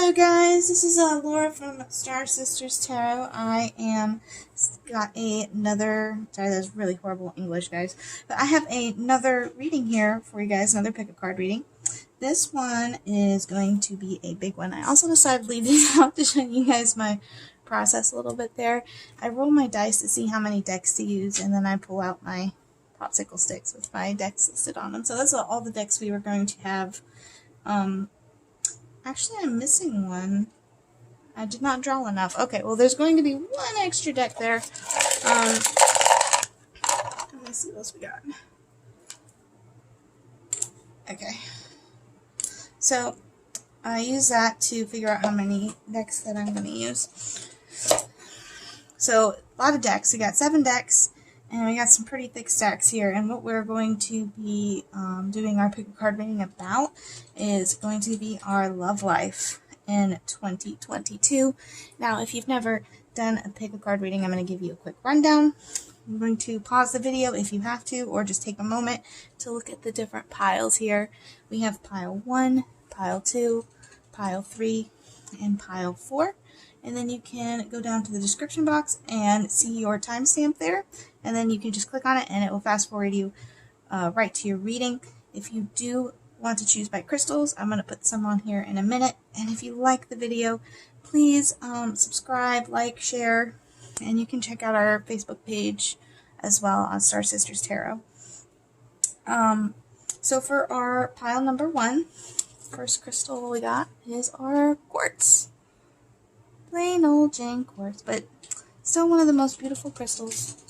Hello guys, this is Laura from Star Sisters Tarot. I am got another, sorry that was really horrible English guys, but I have another reading here for you guys, another pick a card reading. This one is going to be a big one. I also decided to leave these out to show you guys my process a little bit there. I roll my dice to see how many decks to use, and then I pull out my popsicle sticks with my decks listed on them. So that's all the decks we were going to have. Actually, I'm missing one. I did not draw enough. Okay, well, there's going to be one extra deck there. Let me see what else we got. Okay. So, I use that to figure out how many decks that I'm going to use. So, a lot of decks. We got 7 decks, and we got some pretty thick stacks here. And what we're going to be doing our pick a card reading about is going to be our love life in 2022. Now, if you've never done a pick a card reading, I'm going to give you a quick rundown. I'm going to pause the video if you have to, or just take a moment to look at the different piles here. We have pile 1, pile 2, pile 3, and pile 4. And then you can go down to the description box and see your timestamp there. And then you can just click on it and it will fast forward you right to your reading. If you do want to choose by crystals, I'm going to put some on here in a minute. And if you like the video, please subscribe, like, share, and you can check out our Facebook page as well on Star Sisters Tarot. So for our pile number 1, first crystal we got is our quartz. Plain old Jane quartz, but still one of the most beautiful crystals.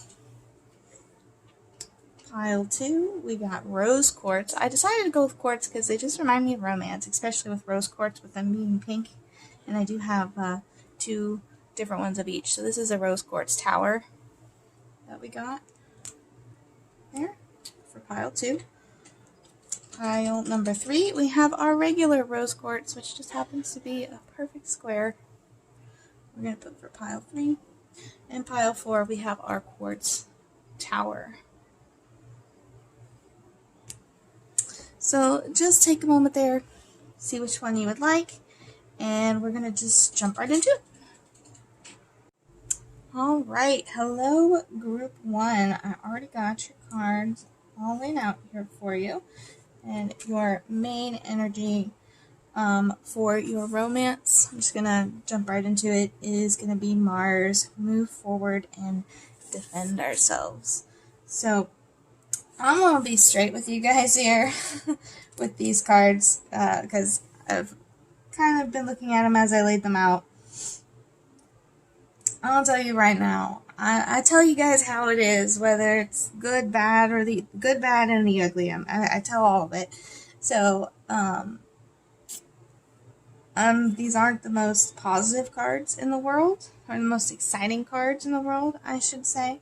Pile 2, we got rose quartz. I decided to go with quartz because they just remind me of romance, especially with rose quartz with them being pink. And I do have 2 different ones of each. So this is a rose quartz tower that we got there for pile 2. Pile number 3, we have our regular rose quartz, which just happens to be a perfect square. We're going to put for pile 3. And pile 4, we have our quartz tower. So just take a moment there, see which one you would like, and we're going to just jump right into it. Alright, hello group 1. I already got your cards all laid out here for you. And your main energy for your romance, I'm just going to jump right into it, is going to be Mars, move forward and defend ourselves. So I'm going to be straight with you guys here with these cards because I've kind of been looking at them as I laid them out. I'll tell you right now, I tell you guys how it is, whether it's good, bad, or the good, bad, and the ugly. I tell all of it. So, these aren't the most positive cards in the world, or the most exciting cards in the world, I should say.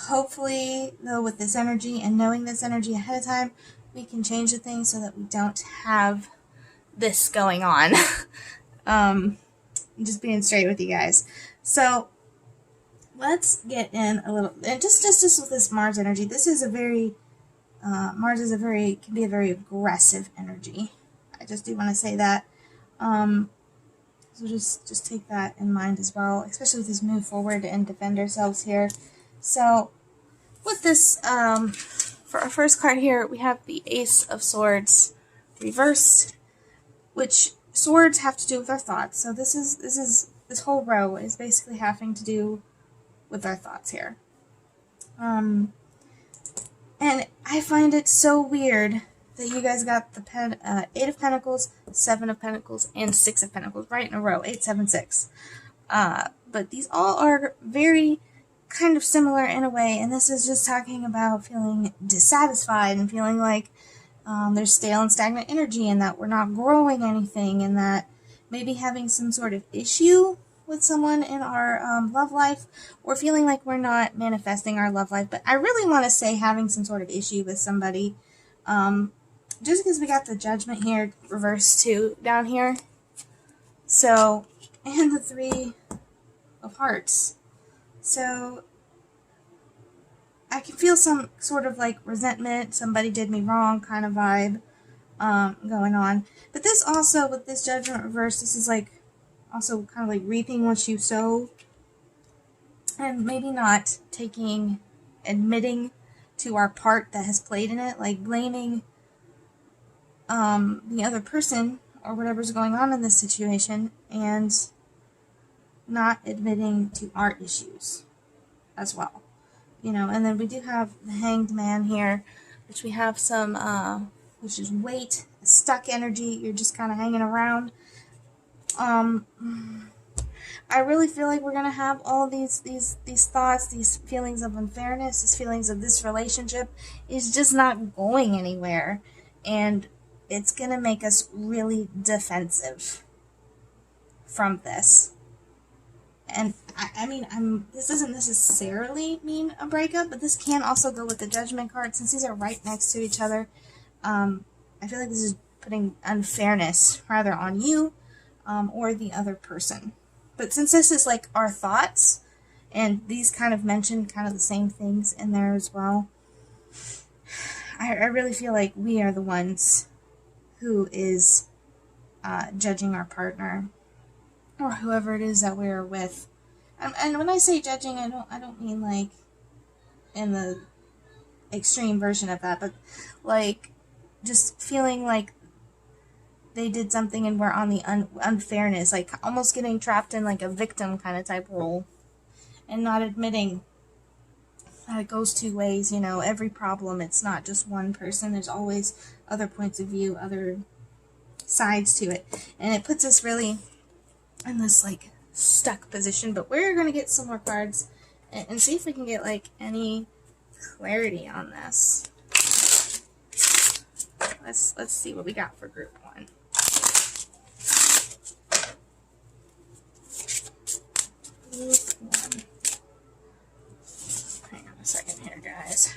Hopefully, though, with this energy and knowing this energy ahead of time, we can change the things so that we don't have this going on. I'm just being straight with you guys. So, let's get in a little, and just with this Mars energy, this is a very, Mars is can be a very aggressive energy. I just do want to say that. So just take that in mind as well, especially with this move forward and defend ourselves here. So, with this, for our first card here, we have the Ace of Swords reversed, which swords have to do with our thoughts. So this whole row is basically having to do with our thoughts here. And I find it so weird that you guys got the 8 of Pentacles, 7 of Pentacles, and 6 of Pentacles right in a row, 8, 7, 6. But these all are very kind of similar in a way, and this is just talking about feeling dissatisfied and feeling like there's stale and stagnant energy and that we're not growing anything, and that maybe having some sort of issue with someone in our love life, or feeling like we're not manifesting our love life. But I really want to say having some sort of issue with somebody, just because we got the Judgment here reversed too down here. So, and the 3 of Hearts. So I can feel some sort of like resentment, somebody did me wrong kind of vibe. going on. But this also, with this Judgment reverse, this is like also kind of like reaping what you sow, and maybe not admitting to our part that has played in it, like blaming the other person or whatever's going on in this situation, and not admitting to our issues as well. And then we do have the Hanged Man here, which we have some, which is weight, stuck energy. You're just kind of hanging around. I really feel like we're gonna have all these thoughts, these feelings of unfairness, these feelings of this relationship is just not going anywhere, and it's gonna make us really defensive from this. And I mean, this doesn't necessarily mean a breakup, but this can also go with the Judgment card, since these are right next to each other. I feel like this is putting unfairness rather on you, or the other person. But since this is like our thoughts, and these kind of mention kind of the same things in there as well, I really feel like we are the ones who is judging our partner, or whoever it is that we are with. And when I say judging, I don't mean like in the extreme version of that, but like just feeling like they did something and we're on the unfairness, like almost getting trapped in like a victim kind of type role, and not admitting that it goes two ways. Every problem, it's not just one person, there's always other points of view, other sides to it, and it puts us really in this like stuck position. But we're going to get some more cards and see if we can get like any clarity on this. Let's see what we got for group 1. Group 1. Hang on a second here, guys.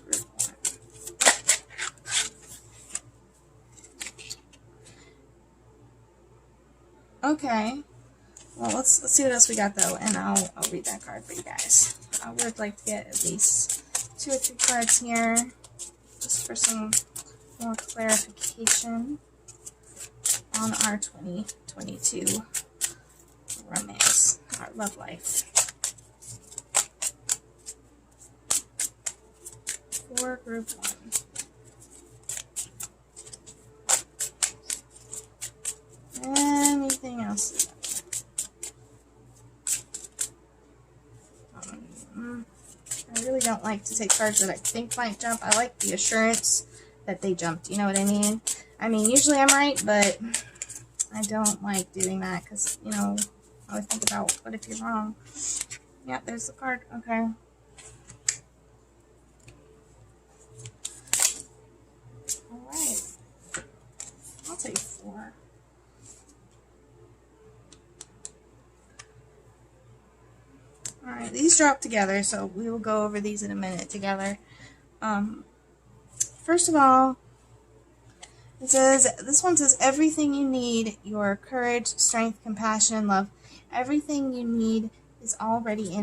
Group 1. Okay. Well, let's see what else we got though, and I'll read that card for you guys. I would like to get at least 2 or 3 cards here, just for some more clarification on our 2022 romance, our love life. For group 1. Anything else? I really don't like to take cards that I think might jump. I like the assurance that they jumped. You know what I mean? I mean, usually I'm right, but I don't like doing that because, I always think about, what if you're wrong? Yeah, there's the card. Okay. Alright. I'll take 4. Alright, these drop together, so we will go over these in a minute together. First of all, this one says, everything you need, your courage, strength, compassion, and love, everything you need is already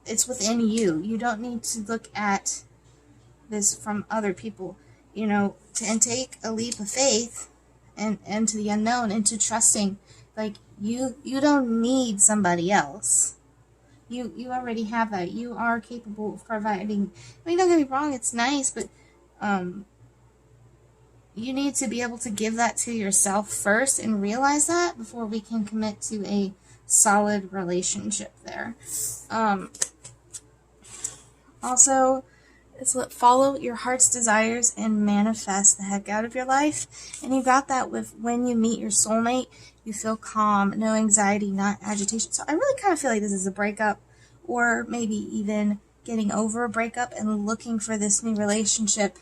it's within you. You don't need to look at this from other people, and take a leap of faith and into the unknown, into trusting, like, you don't need somebody else. You already have that. You are capable of providing. I mean, don't get me wrong, it's nice, but you need to be able to give that to yourself first and realize that before we can commit to a solid relationship there. Also, it's follow your heart's desires and manifest the heck out of your life. And you got that with when you meet your soulmate, you feel calm, no anxiety, not agitation. So I really kind of feel like this is a breakup, or maybe even getting over a breakup and looking for this new relationship.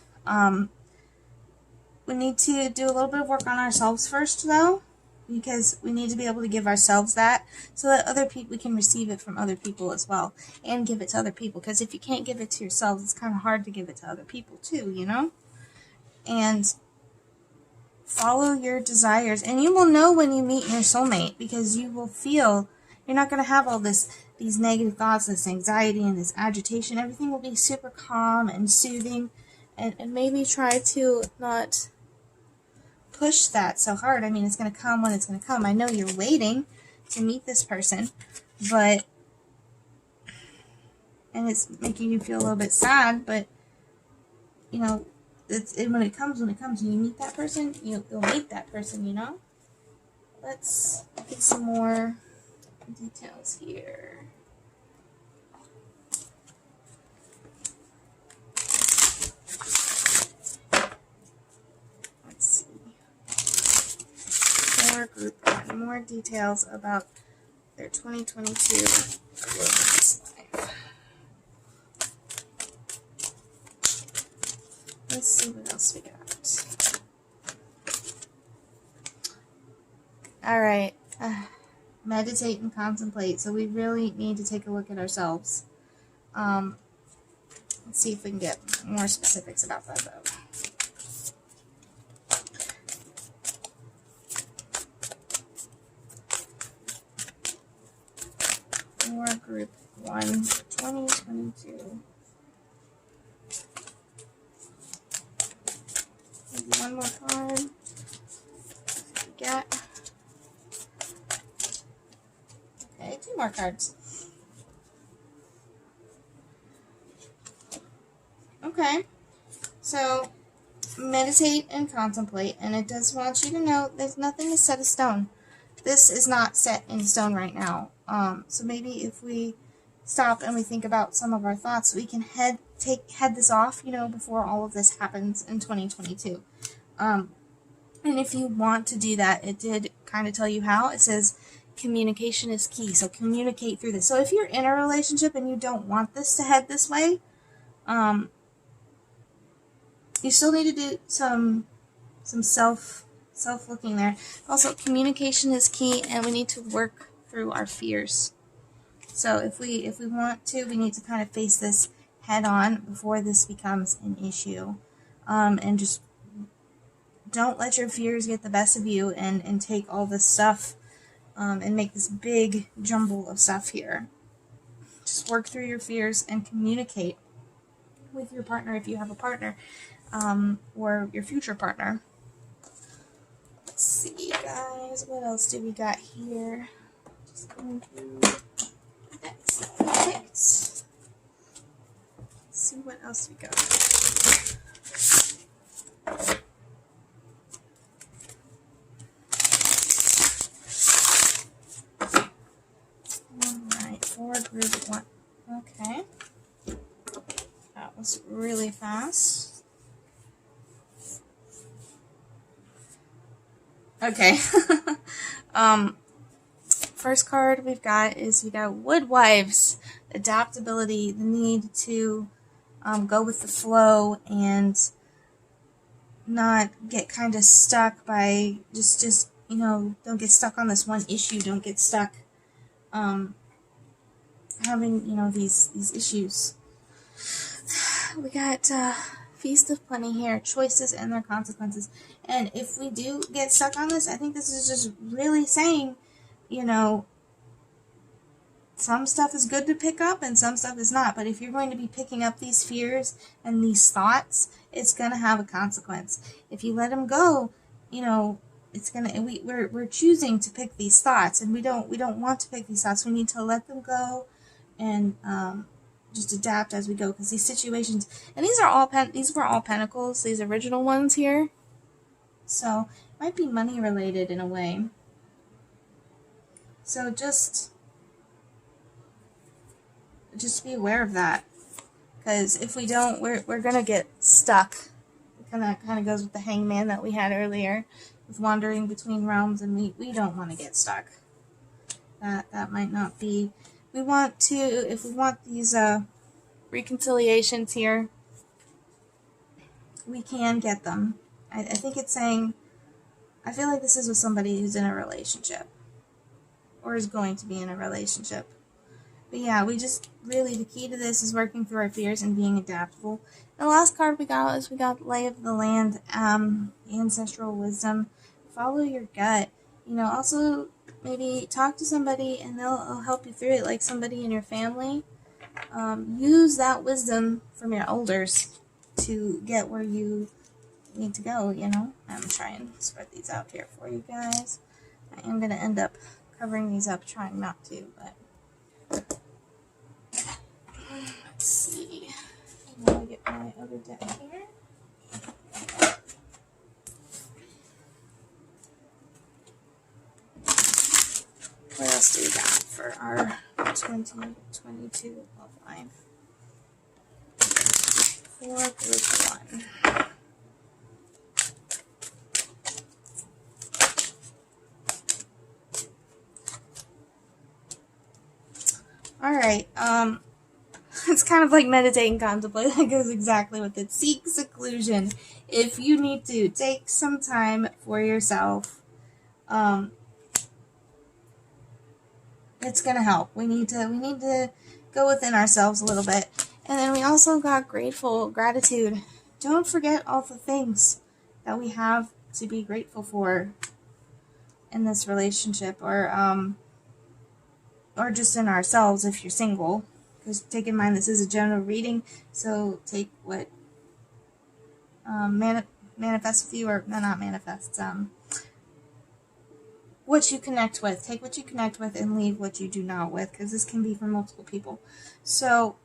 We need to do a little bit of work on ourselves first, though, because we need to be able to give ourselves that so that other people, we can receive it from other people as well, and give it to other people. Because if you can't give it to yourselves, it's kind of hard to give it to other people too, And follow your desires, and you will know when you meet your soulmate, because you will feel you're not going to have all these negative thoughts, this anxiety and this agitation. Everything will be super calm and soothing, and maybe try to not push that so hard. I mean, it's going to come when it's going to come. I know you're waiting to meet this person, and it's making you feel a little bit sad, but, you know, when it comes, and you meet that person, you'll meet that person, you know? Let's get some more details here. Let's see. More group one, more details about their 2022 romance life. Let's see what else we got. Alright, meditate and contemplate. So we really need to take a look at ourselves. Let's see if we can get more specifics about that, though. For group 1, 2022. Maybe one more card. Get. Okay, 2 more cards. Okay, so meditate and contemplate, and it does want you to know there's nothing is set in stone. This is not set in stone right now. So maybe if we stop and we think about some of our thoughts, we can head this off, you know, before all of this happens in 2022. And if you want to do that, it did kind of tell you how. It says communication is key, so communicate through this. So if you're in a relationship and you don't want this to head this way, you still need to do some self-looking there. Also, communication is key, and we need to work through our fears. So if we want to, we need to kind of face this head on before this becomes an issue. And just don't let your fears get the best of you and take all this stuff and make this big jumble of stuff here. Just work through your fears and communicate with your partner if you have a partner, or your future partner. Let's see, guys, what else do we got here? Just going through the decks that we picked. Let's see what else we got. Alright, for group 1. Okay. That was really fast. Okay. First card we got Woodwives. Adaptability, the need to go with the flow and not get kind of stuck by just you know, don't get stuck on this one issue. Don't get stuck having, you know, these issues. We got Feast of Plenty here, choices and their consequences. And if we do get stuck on this, I think this is just really saying, you know, some stuff is good to pick up and some stuff is not. But if you're going to be picking up these fears and these thoughts, it's going to have a consequence. If you let them go, you know, it's going to, we're choosing to pick these thoughts, and we don't want to pick these thoughts. We need to let them go and just adapt as we go, because these situations, and these were all pentacles, these original ones here, so it might be money related in a way. So just be aware of that, because if we don't, we're gonna get stuck. It kind of goes with the Hangman that we had earlier with wandering between realms, and we don't want to get stuck. That might not be. We want to, if we want these reconciliations here, we can get them. I think it's saying, I feel like this is with somebody who's in a relationship, or is going to be in a relationship. But yeah, we just, really, the key to this is working through our fears and being adaptable. The last card we got is Lay of the Land, Ancestral Wisdom. Follow your gut. You know, also maybe talk to somebody and they'll help you through it, like somebody in your family. Use that wisdom from your elders to get where you need to go, you know. I'm trying to spread these out here for you guys. I am going to end up covering these up, trying not to, but let's see. I'm going to get my other deck here. What else do we got for our 2022 love line? For group 1. Alright, it's kind of like meditate and contemplate. That goes exactly with it. Seek seclusion. If you need to, take some time for yourself. It's gonna help. We need to go within ourselves a little bit. And then we also got gratitude. Don't forget all the things that we have to be grateful for in this relationship, or just in ourselves if you're single. Because take in mind, this is a general reading, so take what manifests with you, or no, not manifests. What you connect with. Take what you connect with and leave what you do not with, because this can be for multiple people. So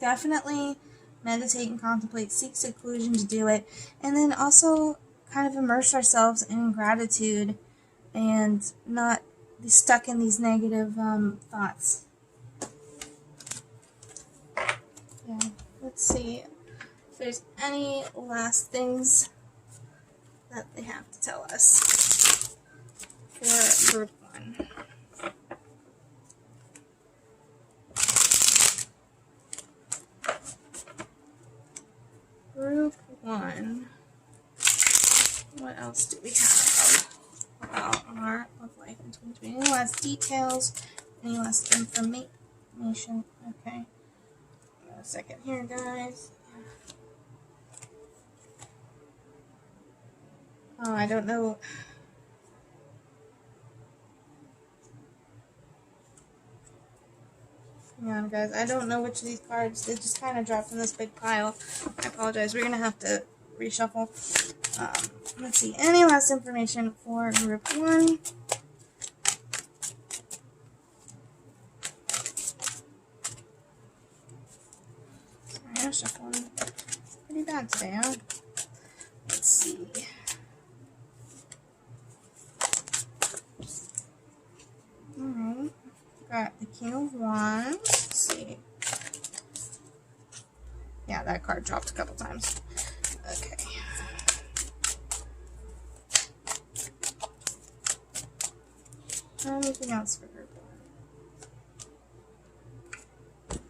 definitely meditate and contemplate, seek seclusion to do it, and then also kind of immerse ourselves in gratitude and not be stuck in these negative thoughts. Yeah, let's see if there's any last things that they have to tell us for group 1. Group 1. What else do we have about our love life in 2020? Any last details? Any last information? Okay. A second here, guys. Oh, I don't know. Hang on, guys. I don't know which of these cards. They just kind of dropped in this big pile. I apologize. We're going to have to reshuffle. Let's see. Any last information for group 1? Sorry, I'm shuffling pretty bad today, huh? Let's see. Alright. Got the King of Wands. Let's see. Yeah, that card dropped a couple times. Okay. Anything else for group 1?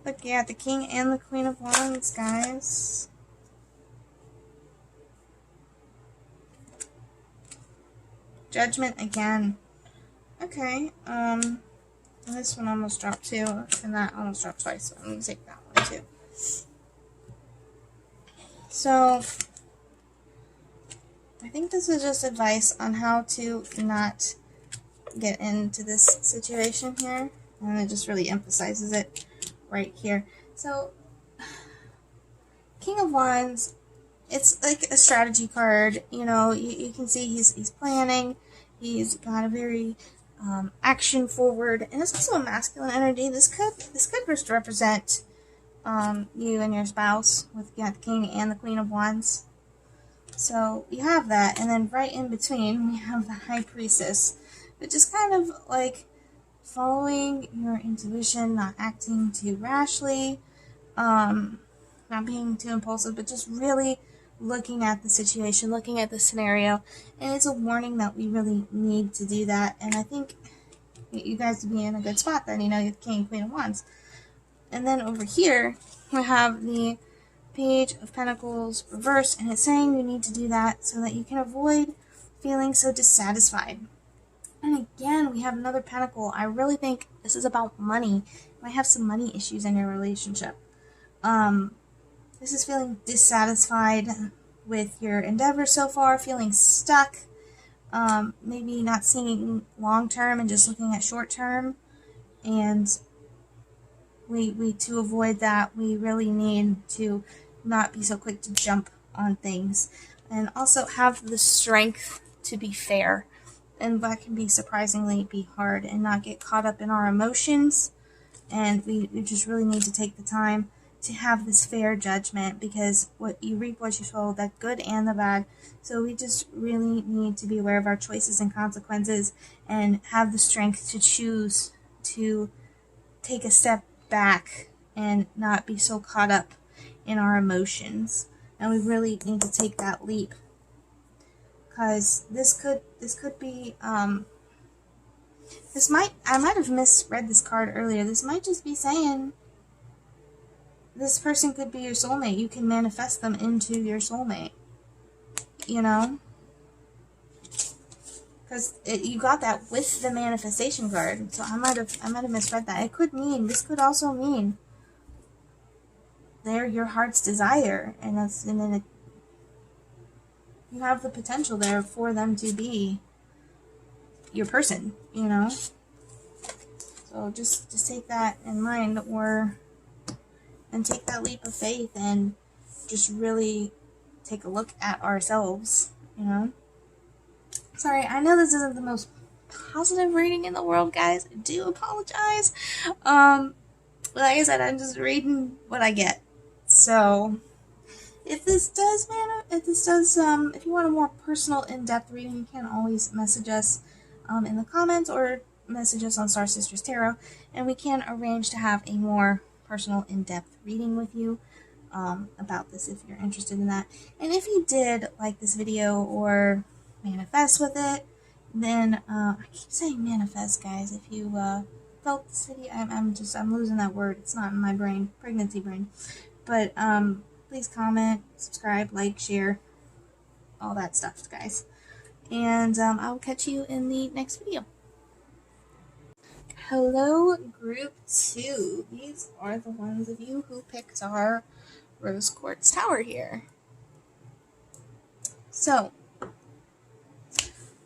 Look, yeah, the King and the Queen of Wands, guys. Judgment again. Okay, this one almost dropped too, and that almost dropped twice, so I'm going to take that one too. So, I think this is just advice on how to not get into this situation here, and it just really emphasizes it right here. So, King of Wands, it's like a strategy card. You know, you can see he's planning. He's got a very action forward, and it's also a masculine energy. This could just represent you and your spouse, with the King and the Queen of Wands. So you have that, and then right in between we have the High Priestess, but just kind of like following your intuition, not acting too rashly, not being too impulsive, but just really looking at the situation, looking at the scenario, and it's a warning that we really need to do that. And I think you guys would be in a good spot then, you know, you have King and Queen of Wands. And then over here we have the Page of Pentacles reversed, and it's saying you need to do that so that you can avoid feeling so dissatisfied. And again, we have another pentacle. I really think this is about money. You might have some money issues in your relationship. This is feeling dissatisfied with your endeavor so far, feeling stuck, maybe not seeing long term and just looking at short term, and we to avoid that, we really need to not be so quick to jump on things, and also have the strength to be fair. And that can be surprisingly be hard, and not get caught up in our emotions. And we just really need to take the time to have this fair judgment, because what you reap what you sow, the good and the bad. So we just really need to be aware of our choices and consequences, and have the strength to choose to take a step back and not be so caught up in our emotions. And we really need to take that leap, because this could be I might have misread this card earlier. This might just be saying this person could be your soulmate. You can manifest them into your soulmate, you know? Because you got that with the manifestation card. So I might have misread that. This could also mean they're your heart's desire, and then you have the potential there for them to be your person, you know? So just take that in mind, and take that leap of faith, and just really take a look at ourselves, you know? Sorry, I know this isn't the most positive reading in the world, guys. I do apologize. Like I said, I'm just reading what I get. So, if you want a more personal, in-depth reading, you can always message us in the comments, or message us on Star Sisters Tarot, and we can arrange to have a more personal, in-depth reading with you about this if you're interested in that. And if you did like this video or manifest with it, then I keep saying manifest, guys. If you felt this video, I'm losing that word. It's not in my brain, pregnancy brain. But please comment, subscribe, like, share, all that stuff, guys. And I will catch you in the next video. Hello, group 2. These are the ones of you who picked our Rose Quartz Tower here. So,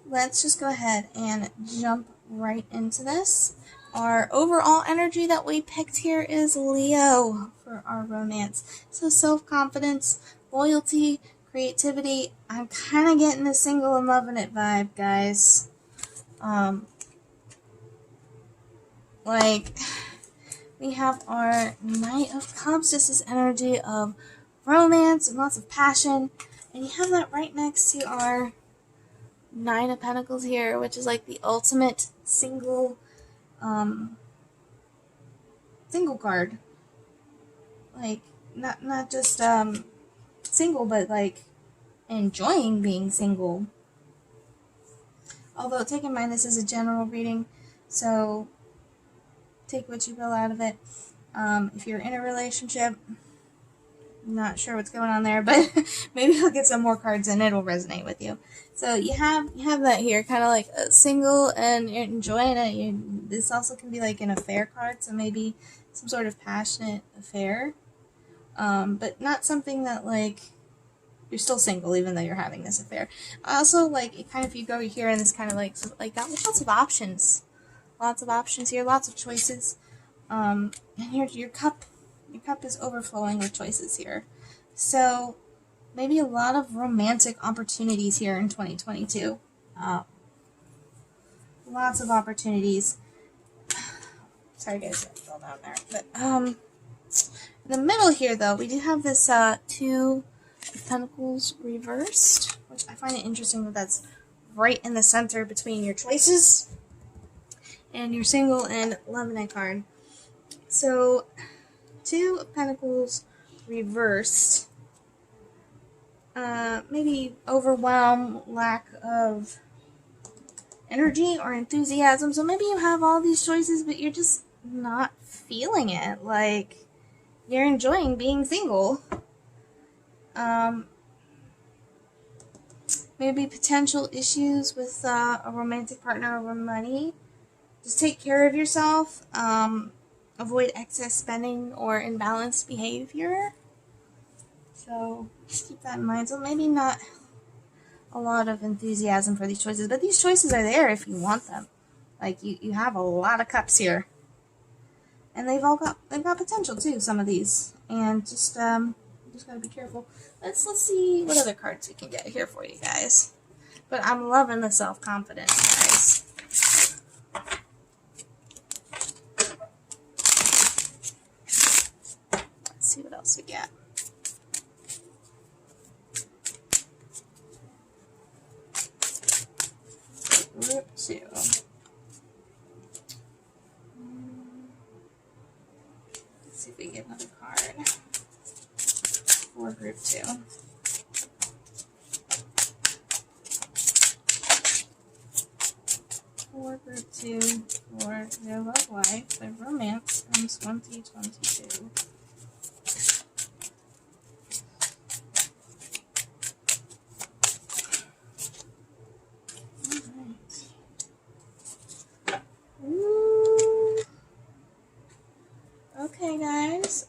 let's just go ahead and jump right into this. Our overall energy that we picked here is Leo for our romance. So self-confidence, loyalty, creativity. I'm kind of getting the single and loving it vibe, guys. We have our Knight of Cups, just this energy of romance and lots of passion. And you have that right next to our Nine of Pentacles here, which is like the ultimate single card. Like, not just single, but like enjoying being single. Although, take in mind this is a general reading, so take what you will out of it. If you're in a relationship, not sure what's going on there, but maybe I'll get some more cards and it'll resonate with you. So you have that here, kind of like a single, and you're enjoying it. This also can be like an affair card, so maybe some sort of passionate affair, but not something that like you're still single even though you're having this affair. Also, like, it kind of, if you go here and this kind of like that, with lots of options here, lots of choices. And your cup is overflowing with choices here. So maybe a lot of romantic opportunities here in 2022. Lots of opportunities. Sorry guys, I fell down there. But in the middle here though, we do have this Two of Pentacles reversed, which I find it interesting that that's right in the center between your choices and your single and loving it card. So, Two of Pentacles reversed. Maybe overwhelm, lack of energy or enthusiasm. So maybe you have all these choices, but you're just not feeling it. Like, you're enjoying being single. Maybe potential issues with a romantic partner over money. Just take care of yourself. Avoid excess spending or imbalanced behavior. So just keep that in mind. So maybe not a lot of enthusiasm for these choices, but these choices are there if you want them. Like, you have a lot of cups here. And they've got potential too, some of these. And just gotta be careful. Let's see what other cards we can get here for you guys. But I'm loving the self-confidence, guys. Let's see what else we get. Group 2. Let's see if we get another card for group 2. For group 2 for their love life, their romance in 2022. Okay, guys,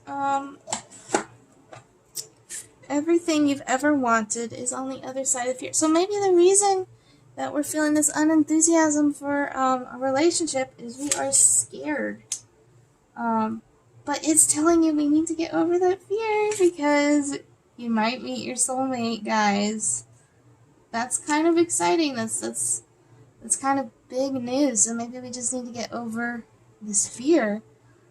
everything you've ever wanted is on the other side of fear. So maybe the reason that we're feeling this unenthusiasm for a relationship is we are scared. But it's telling you we need to get over that fear because you might meet your soulmate, guys. That's kind of exciting. That's kind of big news. So maybe we just need to get over this fear.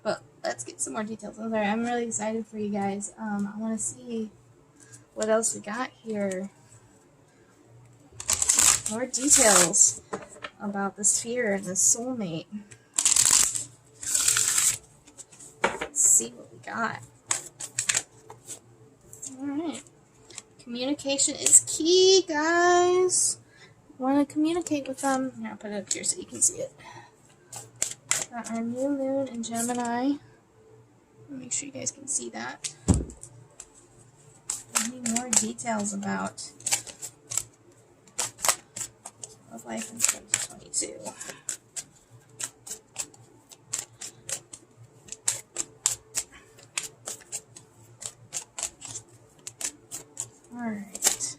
But let's get some more details. I'm sorry, I'm really excited for you guys. I want to see what else we got here. More details about this fear and this soulmate. Let's see what we got. Alright. Communication is key, guys. Want to communicate with them. Here, I'll put it up here so you can see it. Got our new moon in Gemini. Make sure you guys can see that. I need more details about love life in 2022. Alright.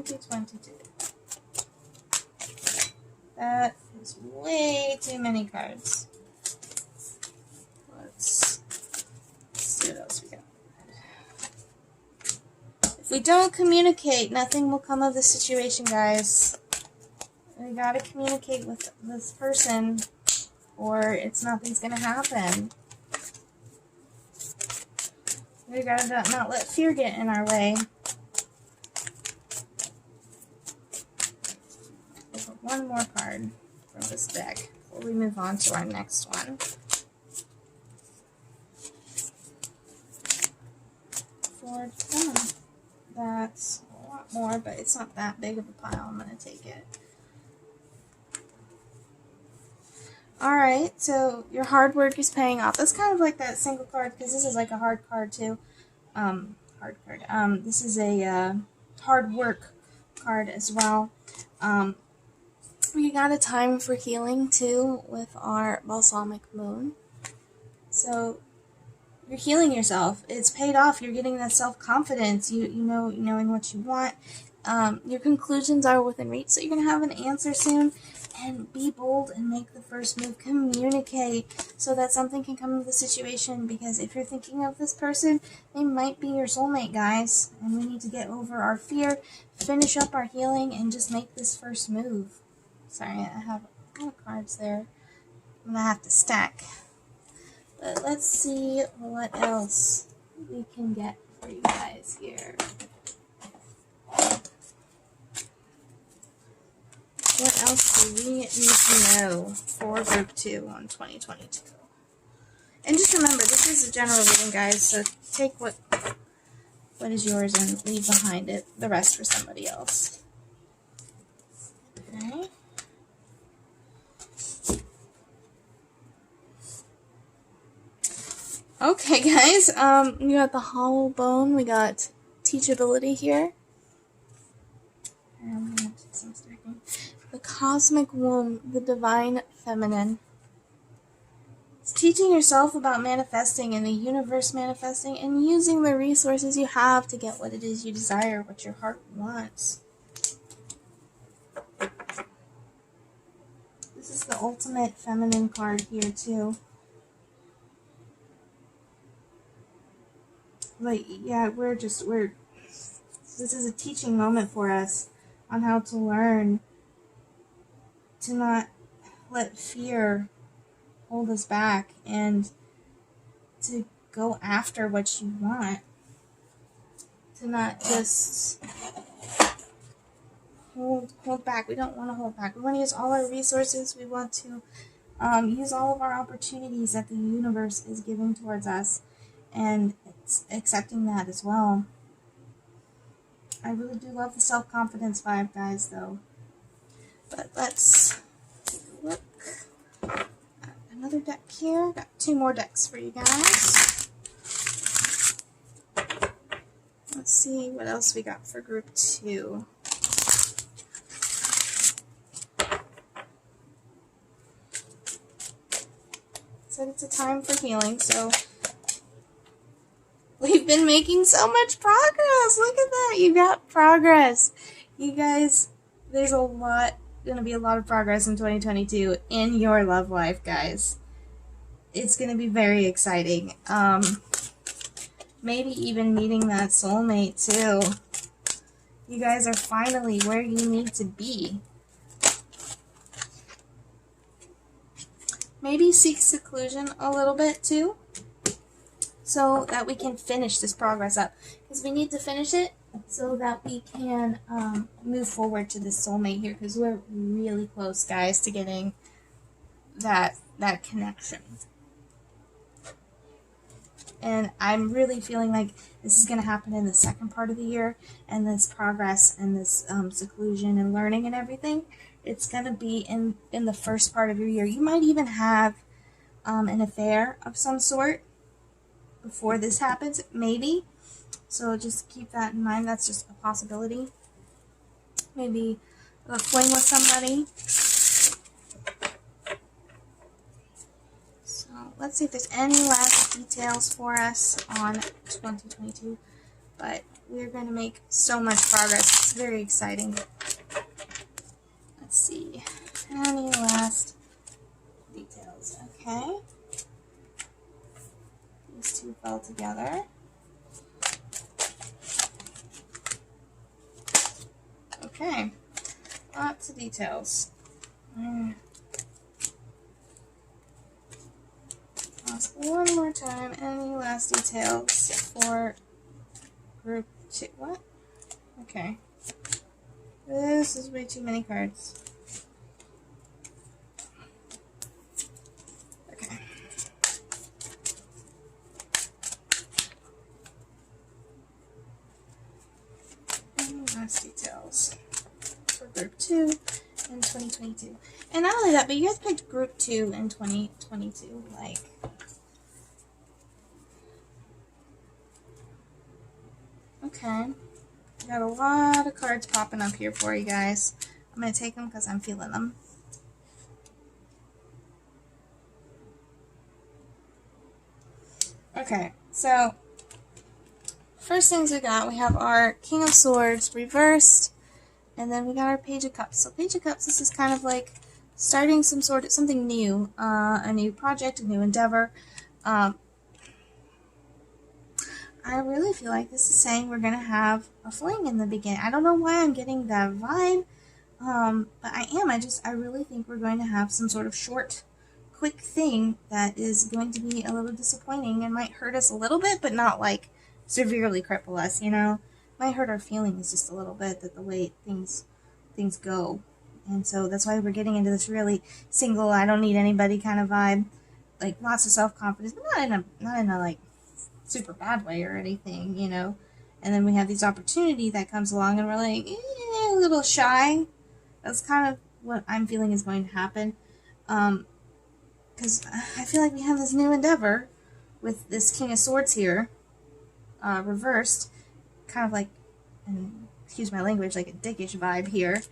2022. That is way too many cards. Let's see what else we got. If we don't communicate, nothing will come of the situation, guys. We gotta communicate with this person, or nothing's gonna happen. We gotta not let fear get in our way. One more card from this deck before we move on to our next one. For that's a lot more, but it's not that big of a pile. I'm going to take it. Alright, so your hard work is paying off. That's kind of like that single card, because this is like a hard card too. This is a hard work card as well. We got a time for healing too with our balsamic moon. So you're healing yourself. It's paid off. You're getting that self-confidence. Knowing what you want. Your conclusions are within reach, so you're gonna have an answer soon. And be bold and make the first move. Communicate so that something can come of the situation, because if you're thinking of this person, they might be your soulmate, guys. And we need to get over our fear, finish up our healing, and just make this first move. Sorry, I have a lot of cards there. I'm going to have to stack. But let's see what else we can get for you guys here. What else do we need to know for Group 2 on 2022? And just remember, this is a general reading, guys, so take what is yours and leave behind it the rest for somebody else. Okay. Okay, guys, we got the hollow bone, we got teachability here. And I'm going to do some stacking. The cosmic womb, the divine feminine. It's teaching yourself about manifesting and the universe manifesting and using the resources you have to get what it is you desire, what your heart wants. This is the ultimate feminine card here too. like, yeah, this is a teaching moment for us on how to learn to not let fear hold us back and to go after what you want, to not just hold back. We don't want to hold back. We want to use all our resources. We want to use all of our opportunities that the universe is giving towards us, and it's accepting that as well. I really do love the self-confidence vibe, guys, though. But let's take a look. Another deck here. Got 2 more decks for you guys. Let's see what else we got for group 2. Said it's a time for healing, so we've been making so much progress. Look at that. You got progress. You guys, there's gonna be a lot of progress in 2022 in your love life, guys. It's gonna be very exciting. Maybe even meeting that soulmate too. You guys are finally where you need to be. Maybe seek seclusion a little bit too, so that we can finish this progress up. Because we need to finish it so that we can move forward to this soulmate here. Because we're really close, guys, to getting that connection. And I'm really feeling like this is going to happen in the second part of the year, and this progress and this seclusion and learning and everything, it's going to be in the first part of your year. You might even have an affair of some sort before this happens, maybe. So just keep that in mind. That's just a possibility. Maybe a fling with somebody. So let's see if there's any last details for us on 2022. But we're going to make so much progress. It's very exciting. Let's see. Any last details? Okay. These 2 fell together. Okay. Lots of details. Ask one more time. Any last details for group 2? What? Okay. This is way too many cards. Okay. Any last details for group 2 in 2022? And not only that, but you guys picked group 2 in 2022. Like, okay. Got a lot of cards popping up here for you guys. I'm going to take them because I'm feeling them. Okay, so first things we have our King of Swords reversed, and then we got our Page of Cups. So Page of Cups, this is kind of like starting something new, a new project, a new endeavor. I really feel like this is saying we're going to have a fling in the beginning. I don't know why I'm getting that vibe, but I am. I really think we're going to have some sort of short, quick thing that is going to be a little disappointing and might hurt us a little bit, but not like severely cripple us, you know? Might hurt our feelings just a little bit, that the way things go. And so that's why we're getting into this really single, I don't need anybody kind of vibe. Like lots of self-confidence, but not in a like super bad way or anything, you know. And then we have these opportunity that comes along and we're like, a little shy. That's kind of what I'm feeling is going to happen. Because I feel like we have this new endeavor with this King of Swords here, reversed, kind of like, and excuse my language, like a dickish vibe here.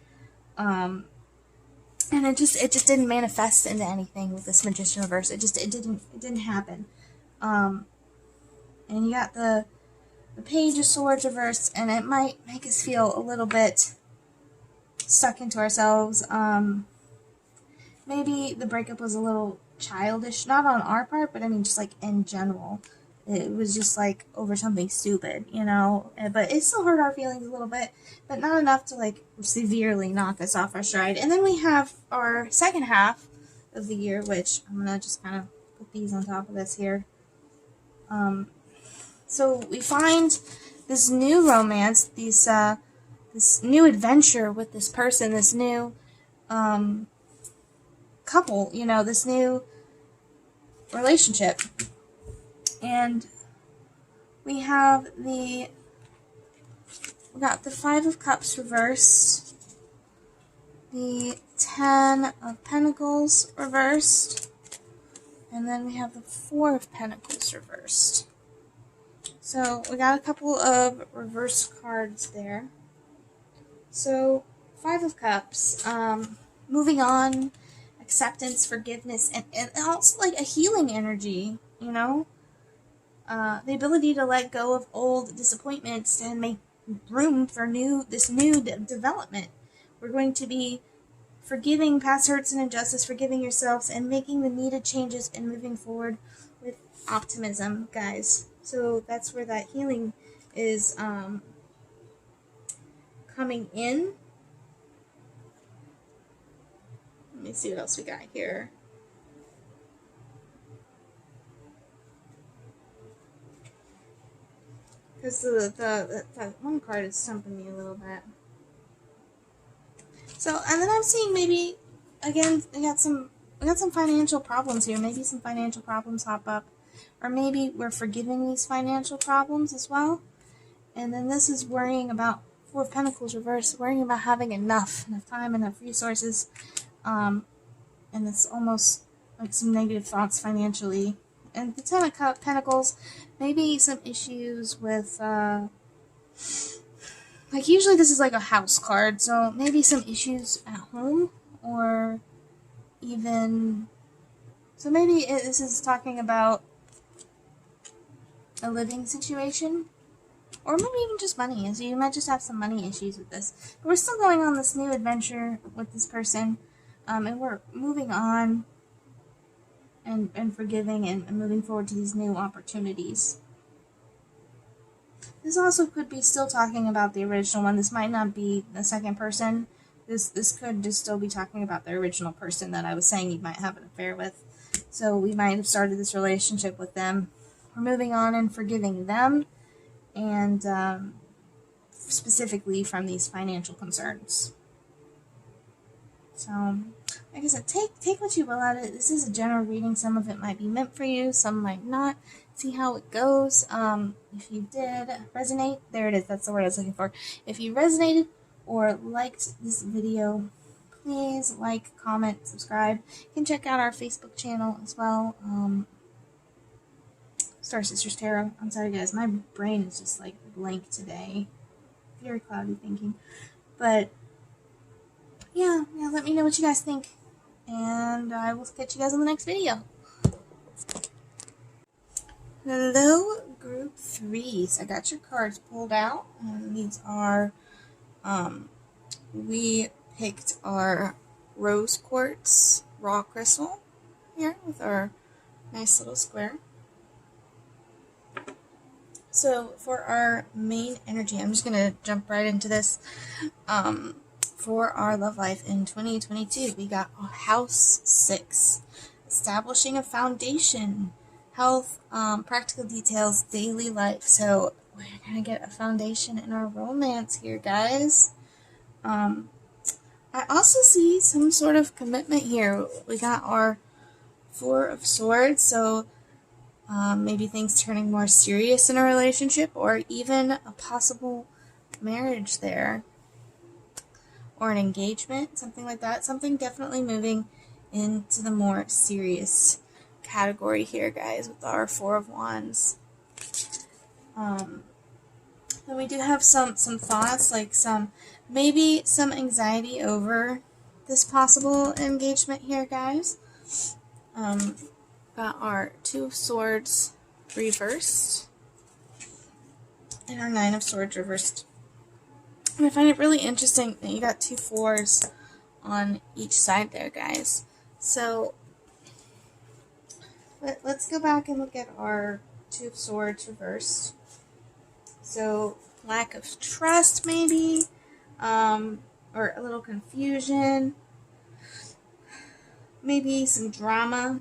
And it just didn't manifest into anything with this Magician reverse. It didn't happen. And you got the Page of Swords reversed, and it might make us feel a little bit stuck into ourselves. Maybe the breakup was a little childish, not on our part, but I mean just like in general. It was just like over something stupid, you know, but it still hurt our feelings a little bit, but not enough to like severely knock us off our stride. And then we have our second half of the year, which I'm gonna just kind of put these on top of this here. So we find this new romance, this new adventure with this person, this new couple, you know, this new relationship. And we got the Five of Cups reversed, the Ten of Pentacles reversed, and then we have the Four of Pentacles reversed. So we got a couple of reverse cards there. So Five of Cups, moving on, acceptance, forgiveness, and also like a healing energy, you know? The ability to let go of old disappointments and make room for this new development. We're going to be forgiving past hurts and injustice, forgiving yourselves, and making the needed changes and moving forward with optimism, guys. So that's where that healing is coming in. Let me see what else we got here. Because the one card is stumping me a little bit. So, and then I'm seeing maybe, again, we got some financial problems here. Maybe some financial problems pop up. Or maybe we're forgiving these financial problems as well. And then this is worrying about Four of Pentacles reversed, worrying about having enough time, enough resources. And it's almost like some negative thoughts financially. And the Ten of Pentacles, maybe some issues with, like usually this is like a house card, so maybe some issues at home, or even, so maybe this is talking about a living situation, or maybe even just money. So you might just have some money issues with this. But we're still going on this new adventure with this person, and we're moving on and forgiving and moving forward to these new opportunities. This also could be still talking about the original one. This might not be the second person. This could just still be talking about the original person that I was saying you might have an affair with. So we might have started this relationship with them. We're moving on and forgiving them, and specifically from these financial concerns. So, like I said, take what you will out of it. This is a general reading. Some of it might be meant for you, some might not. See how it goes. If you did resonate, there it is. That's the word I was looking for. If you resonated or liked this video, please like, comment, subscribe. You can check out our Facebook channel as well. Star Sisters Tarot. I'm sorry, guys. My brain is just like blank today. Very cloudy thinking. But yeah, let me know what you guys think. And I will catch you guys on the next video. Hello, group 3s. I got your cards pulled out. And these are, we picked our rose quartz raw crystal here with our nice little square. So for our main energy, I'm just going to jump right into this. For our love life in 2022, we got House 6, establishing a foundation, health, practical details, daily life. So we're going to get a foundation in our romance here, guys. I also see some sort of commitment here. We got our Four of Swords, so maybe things turning more serious in a relationship, or even a possible marriage there, or an engagement, something like that. Something definitely moving into the more serious category here, guys, with our Four of Wands. Then we do have some thoughts, like maybe some anxiety over this possible engagement here, guys. Got our Two of Swords reversed and our Nine of Swords reversed. And I find it really interesting that you got two fours on each side there, guys. So let's go back and look at our Two of Swords reversed. So lack of trust maybe, or a little confusion, maybe some drama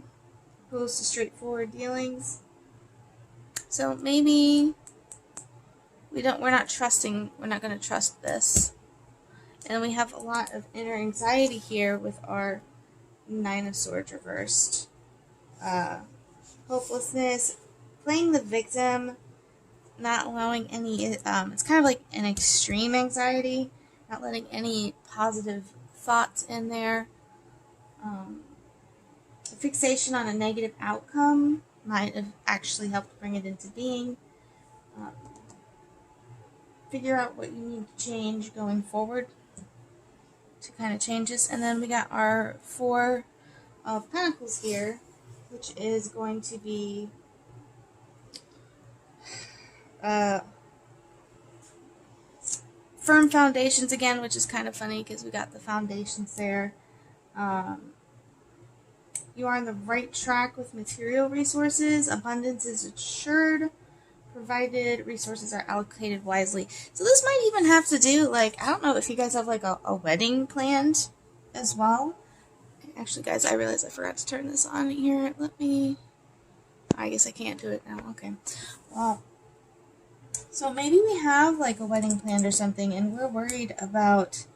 opposed to straightforward dealings. So maybe we're not going to trust this. And we have a lot of inner anxiety here with our Nine of Swords reversed. Hopelessness, playing the victim, not allowing any, it's kind of like an extreme anxiety, not letting any positive thoughts in there. A fixation on a negative outcome might have actually helped bring it into being. Figure out what you need to change going forward to kind of change this. And then we got our Four of Pentacles here, which is going to be firm foundations again, which is kind of funny because we got the foundations there. You are on the right track with material resources. Abundance is assured, provided resources are allocated wisely. So this might even have to do, like, I don't know if you guys have like a wedding planned as well. Actually, guys, I realized I forgot to turn this on here. I guess I can't do it now. Okay. Well, so maybe we have like a wedding planned or something, and we're worried about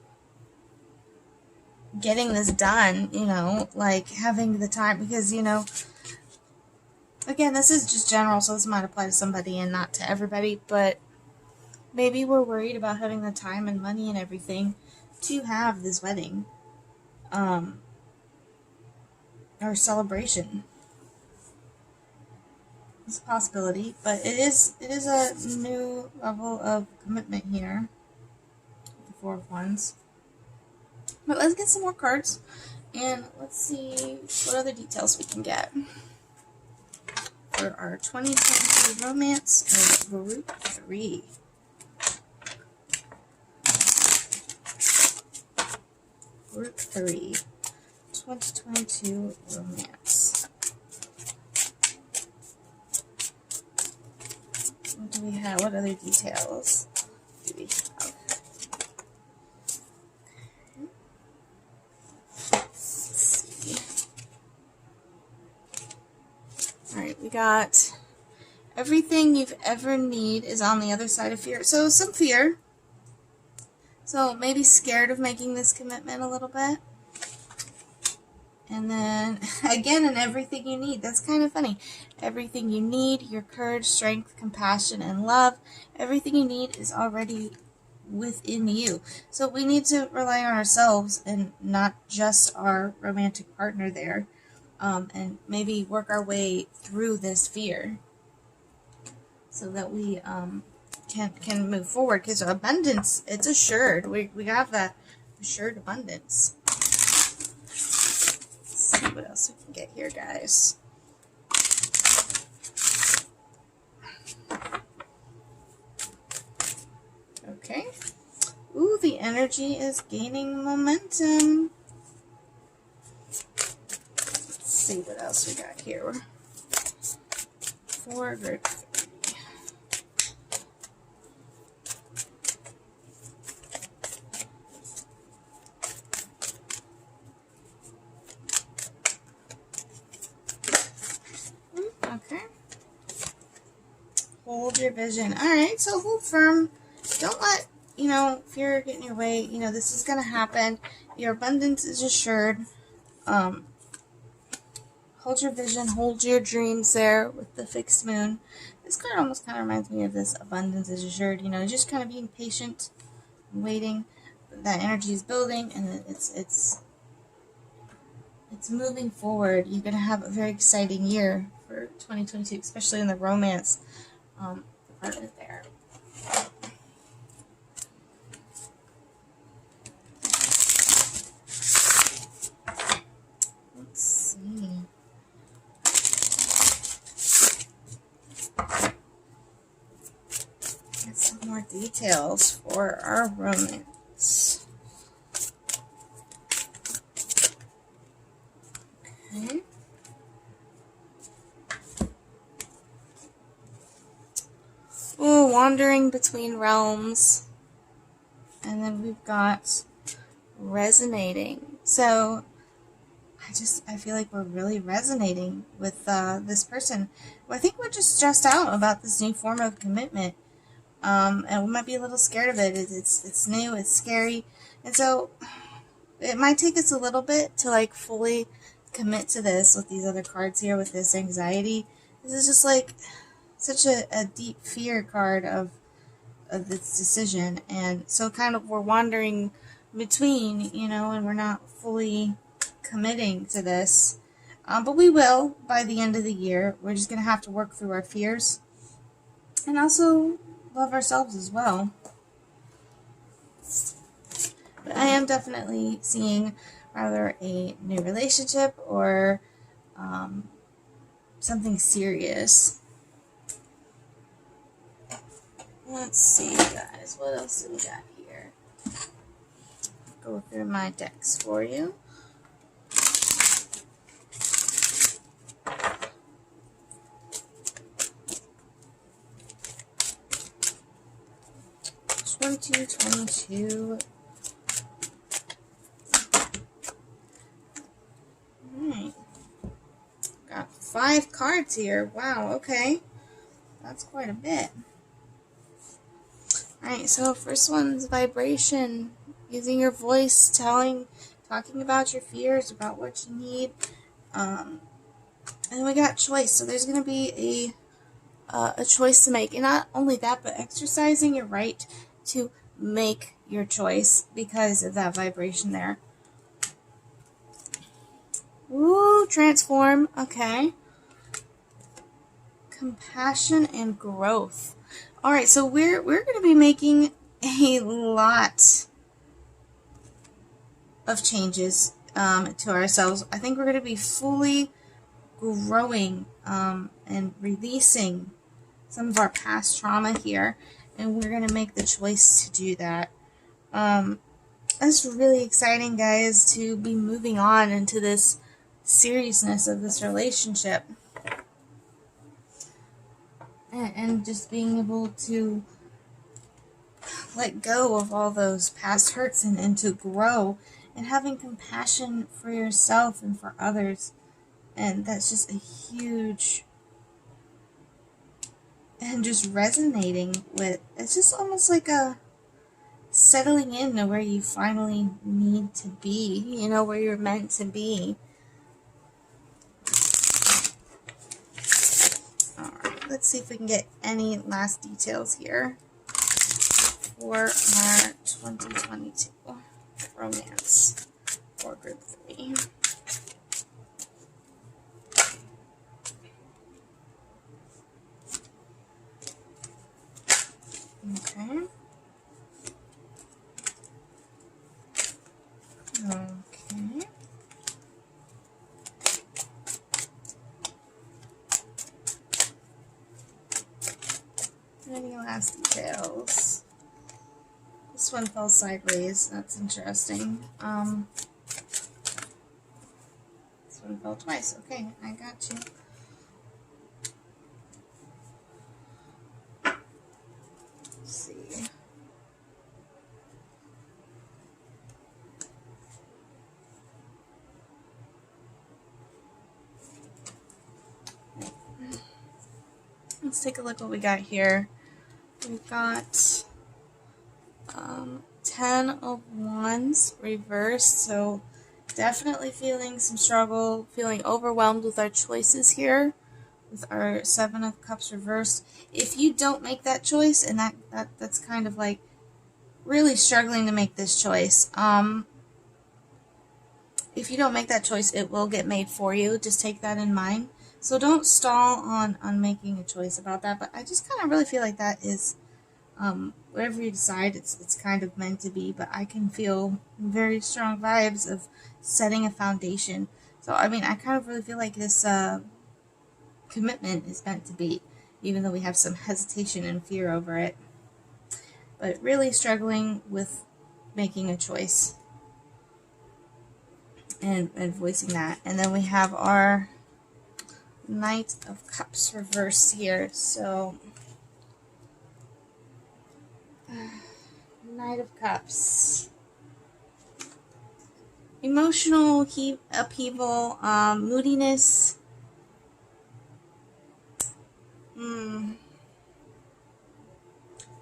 getting this done, like having the time, because, again, this is just general, so this might apply to somebody and not to everybody, but maybe we're worried about having the time and money and everything to have this wedding, or celebration. It's a possibility, but it is a new level of commitment here, the Four of Wands. But let's get some more cards, and let's see what other details we can get for our 2022 romance of Group 3. Group 3, 2022 romance. What do we have? What other details do we have? Alright, we got everything you've ever need is on the other side of fear. So some fear. So maybe scared of making this commitment a little bit. And then, again, and everything you need. That's kind of funny. Everything you need, your courage, strength, compassion, and love. Everything you need is already within you. So we need to rely on ourselves and not just our romantic partner there. And maybe work our way through this fear so that we can move forward, because abundance, it's assured. We have that assured abundance. Let's see what else we can get here, guys. Okay. Ooh, the energy is gaining momentum. See what else we got here. For Group 3. Okay. Hold your vision. Alright, so hold firm. Don't let, fear get in your way. This is going to happen. Your abundance is assured. Hold your vision, hold your dreams there with the fixed moon. This card almost kind of reminds me of this abundance is assured, just kind of being patient and waiting. That energy is building, and it's moving forward. You're going to have a very exciting year for 2022, especially in the romance department there. Let's see. Get some more details for our romance. Okay. Ooh, wandering between realms. And then we've got resonating. So I feel like we're really resonating with this person. Well, I think we're just stressed out about this new form of commitment. And we might be a little scared of it. It's new, it's scary. And so it might take us a little bit to like fully commit to this with these other cards here with this anxiety. This is just like such a deep fear card of this decision. And so kind of we're wandering between, you know, and we're not fully committing to this. But we will by the end of the year. We're just going to have to work through our fears and also love ourselves as well. But I am definitely seeing rather a new relationship or something serious. Let's see, guys. What else do we got here? Go through my decks for you. Twenty 22. Alright. Got 5 cards here. Wow, okay. That's quite a bit. Alright, so first one's vibration. Using your voice, talking about your fears, about what you need. And then we got choice. So there's going to be a choice to make. And not only that, but exercising your right to make your choice because of that vibration there. Ooh, transform. Okay. Compassion and growth. All right, so we're going to be making a lot of changes to ourselves. I think we're going to be fully growing and releasing some of our past trauma here, and we're going to make the choice to do that. That's really exciting, guys, to be moving on into this seriousness of this relationship. And just being able to let go of all those past hurts and to grow and having compassion for yourself and for others. And that's just a huge, and just resonating with, it's just almost like a settling in to where you finally need to be, you know, where you're meant to be. Alright, let's see if we can get any last details here for our 2022 romance for group 3. Okay. Okay. Any last details? This one fell sideways. That's interesting. This one fell twice. Okay, I got you. Let's see. Let's take a look what we got here. We've got 10 of Wands reversed, so definitely feeling some struggle, feeling overwhelmed with our choices here, with our 7 of Cups reversed. If you don't make that choice, and that's kind of like really struggling to make this choice, if you don't make that choice, it will get made for you. Just take that in mind. So don't stall on making a choice about that, but I just kind of really feel like that is, whatever you decide, it's kind of meant to be, but I can feel very strong vibes of setting a foundation. So, I mean, I kind of really feel like this commitment is meant to be, even though we have some hesitation and fear over it. But really struggling with making a choice and voicing that. And then we have our Knight of Cups reversed here. So Knight of Cups. Emotional upheaval, moodiness.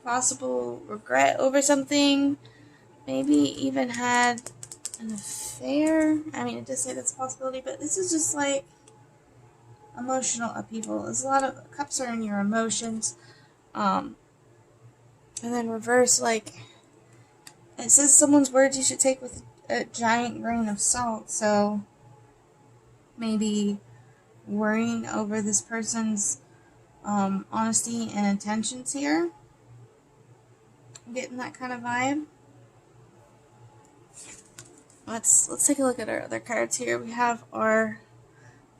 Possible regret over something. Maybe even had an affair. I mean, it does say that's a possibility, but this is just like emotional upheaval. There's a lot of cups are in your emotions. And then reverse, like, it says someone's words you should take with a giant grain of salt. So maybe worrying over this person's honesty and intentions here. I'm getting that kind of vibe. Let's take a look at our other cards here. We have our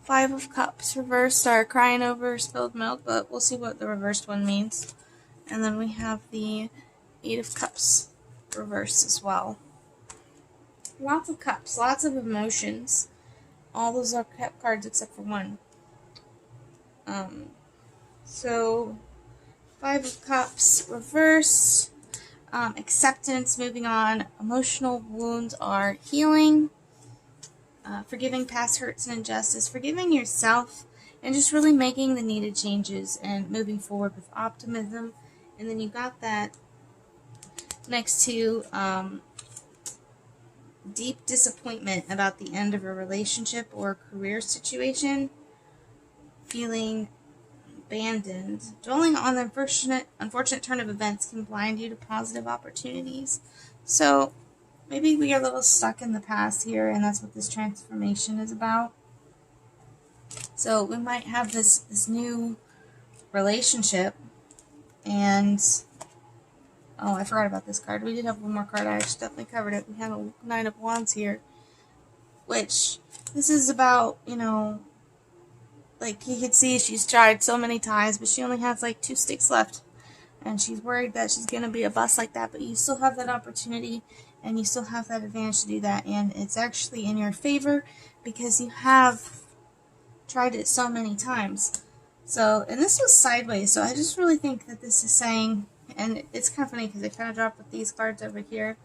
Five of Cups reversed, our crying over spilled milk, but we'll see what the reversed one means. And then we have the Eight of Cups reversed as well. Lots of cups, lots of emotions. All those are kept cards except for one. So Five of Cups reversed. Acceptance, moving on. Emotional wounds are healing. Forgiving past hurts and injustice. Forgiving yourself. And just really making the needed changes and moving forward with optimism. And then you got that next to deep disappointment about the end of a relationship or career situation. Feeling abandoned. Dwelling on the unfortunate turn of events can blind you to positive opportunities. So maybe we are a little stuck in the past here, and that's what this transformation is about. So we might have this new relationship, and oh, I forgot about this card. We did have one more card. I actually definitely covered it. We have a Nine of Wands here, which this is about, you know, like you could see she's tried so many times, but she only has like 2 sticks left. And she's worried that she's going to be a bust like that, but you still have that opportunity and you still have that advantage to do that. And it's actually in your favor because you have tried it so many times. So, and this was sideways, so I just really think that this is saying, and it's kind of funny because I kind of dropped with these cards over here.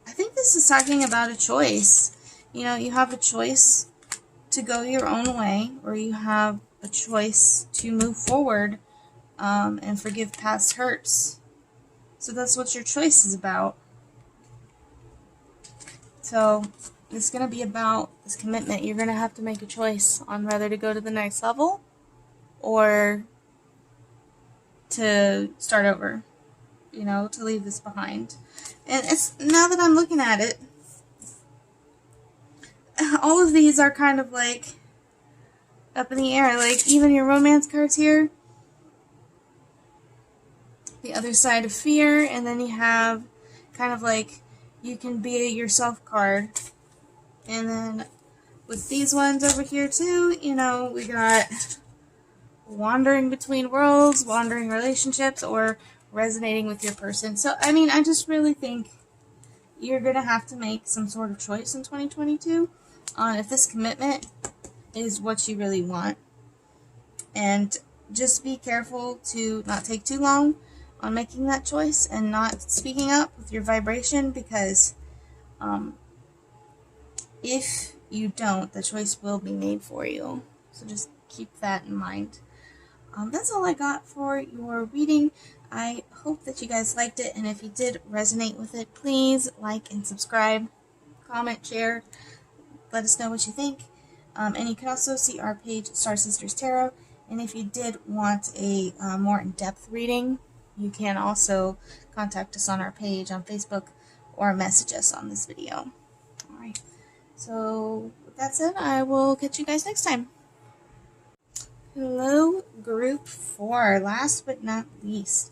I think this is talking about a choice. You know, you have a choice to go your own way, or you have a choice to move forward and forgive past hurts. So that's what your choice is about. So it's going to be about this commitment. You're going to have to make a choice on whether to go to the next level or to start over, you know, to leave this behind. And it's, now that I'm looking at it, all of these are kind of like up in the air. Like even your romance cards here, the other side of fear, and then you have kind of like you can be a yourself card. And then with these ones over here too, you know, we got wandering between worlds, wandering relationships, or resonating with your person. So, I mean, I just really think you're going to have to make some sort of choice in 2022 on if this commitment is what you really want. And just be careful to not take too long on making that choice and not speaking up with your vibration, because if you don't, the choice will be made for you. So just keep that in mind. That's all I got for your reading. I hope that you guys liked it, and if you did resonate with it, please like and subscribe, comment, share, let us know what you think. And you can also see our page, Star Sisters Tarot, and if you did want a more in-depth reading, you can also contact us on our page on Facebook or message us on this video. Alright, so with that said, I will catch you guys next time. Hello, group 4. Last but not least,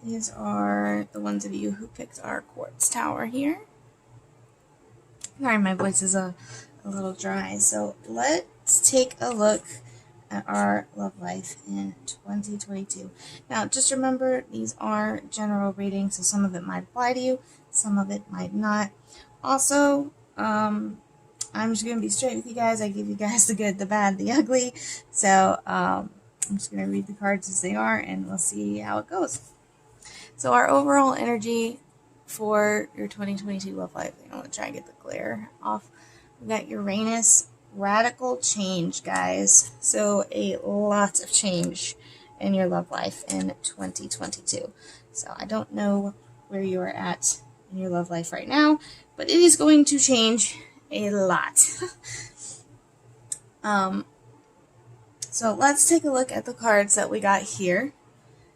these are the ones of you who picked our quartz tower here. Sorry, my voice is a little dry. So let's take a look at our love life in 2022. Now, just remember, these are general readings, so some of it might apply to you, some of it might not. Also, I'm just going to be straight with you guys. I give you guys the good, the bad, the ugly. So, I'm just going to read the cards as they are, and we'll see how it goes. So our overall energy for your 2022 love life, I'm going to try and get the glare off. We got Uranus, radical change, guys. So a lot of change in your love life in 2022. So I don't know where you are at in your love life right now, but it is going to change a lot. So let's take a look at the cards that we got here.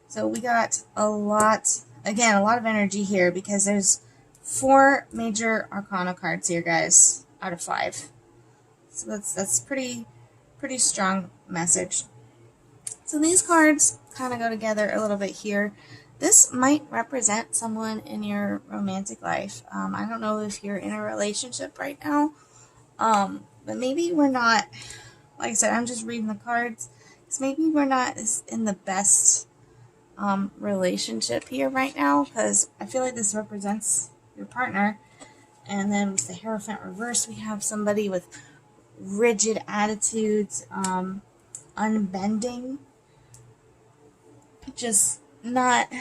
So we got a lot of energy here because there's 4 major arcana cards here, guys, out of 5. So that's pretty strong message. So these cards kind of go together a little bit here. This might represent someone in your romantic life. I don't know if you're in a relationship right now, but maybe we're not. Like I said, I'm just reading the cards. Because maybe we're not in the best relationship here right now. Because I feel like this represents your partner. And then with the Hierophant reverse, we have somebody with rigid attitudes, unbending. Just not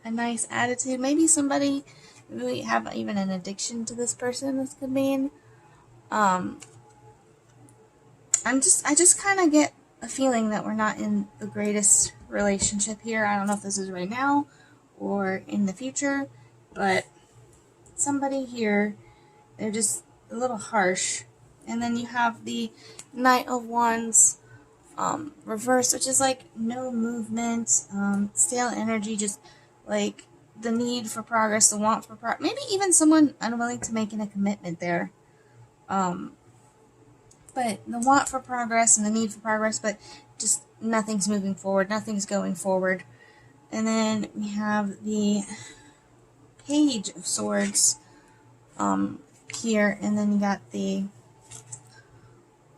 a nice attitude. Maybe somebody, maybe we have even an addiction to this person, this could mean. I just kind of get a feeling that we're not in the greatest relationship here. I don't know if this is right now or in the future, but somebody here, they're just a little harsh. And then you have the Knight of Wands reverse, which is like no movement, stale energy, just like the need for progress, the want for progress. Maybe even someone unwilling to make a commitment there. But the want for progress and the need for progress, but just nothing's moving forward, nothing's going forward. And then we have the Page of Swords here, and then you got the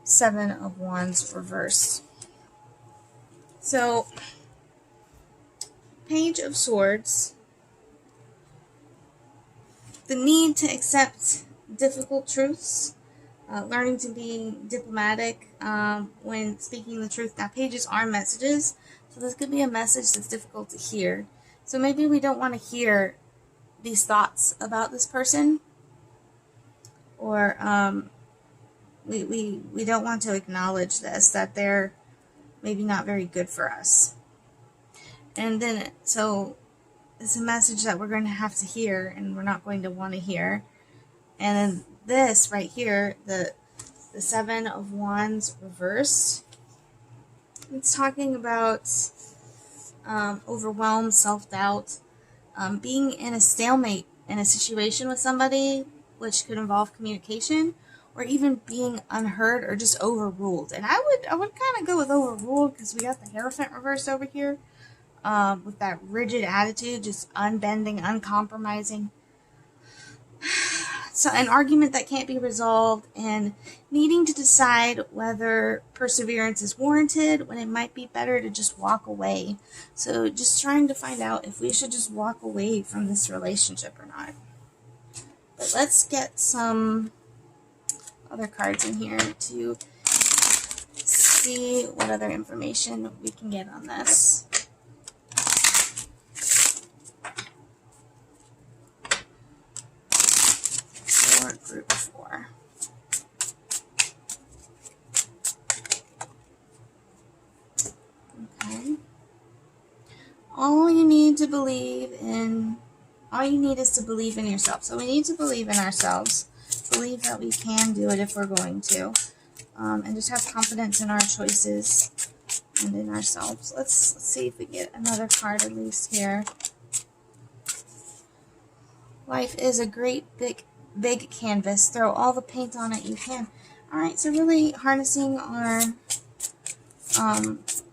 7 of Wands reverse. So, Page of Swords, the need to accept difficult truths, learning to be diplomatic when speaking the truth. Now, pages are messages, so this could be a message that's difficult to hear. So maybe we don't want to hear these thoughts about this person, or we don't want to acknowledge this, that they're maybe not very good for us. And then, so it's a message that we're going to have to hear, and we're not going to want to hear. And then this right here, the 7 of Wands reversed, it's talking about overwhelmed, self-doubt, being in a stalemate in a situation with somebody, which could involve communication, or even being unheard or just overruled. And I would kind of go with overruled, because we got the Hierophant reversed over here, with that rigid attitude, just unbending, uncompromising. So an argument that can't be resolved, and needing to decide whether perseverance is warranted when it might be better to just walk away. So just trying to find out if we should just walk away from this relationship or not. But let's get some other cards in here to see what other information we can get on this. Group 4. Okay. All you need is to believe in yourself. So we need to believe in ourselves. Believe that we can do it if we're going to. And just have confidence in our choices and in ourselves. Let's see if we get another card at least here. Life is a great big canvas. Throw all the paint on it you can. Alright, so really harnessing our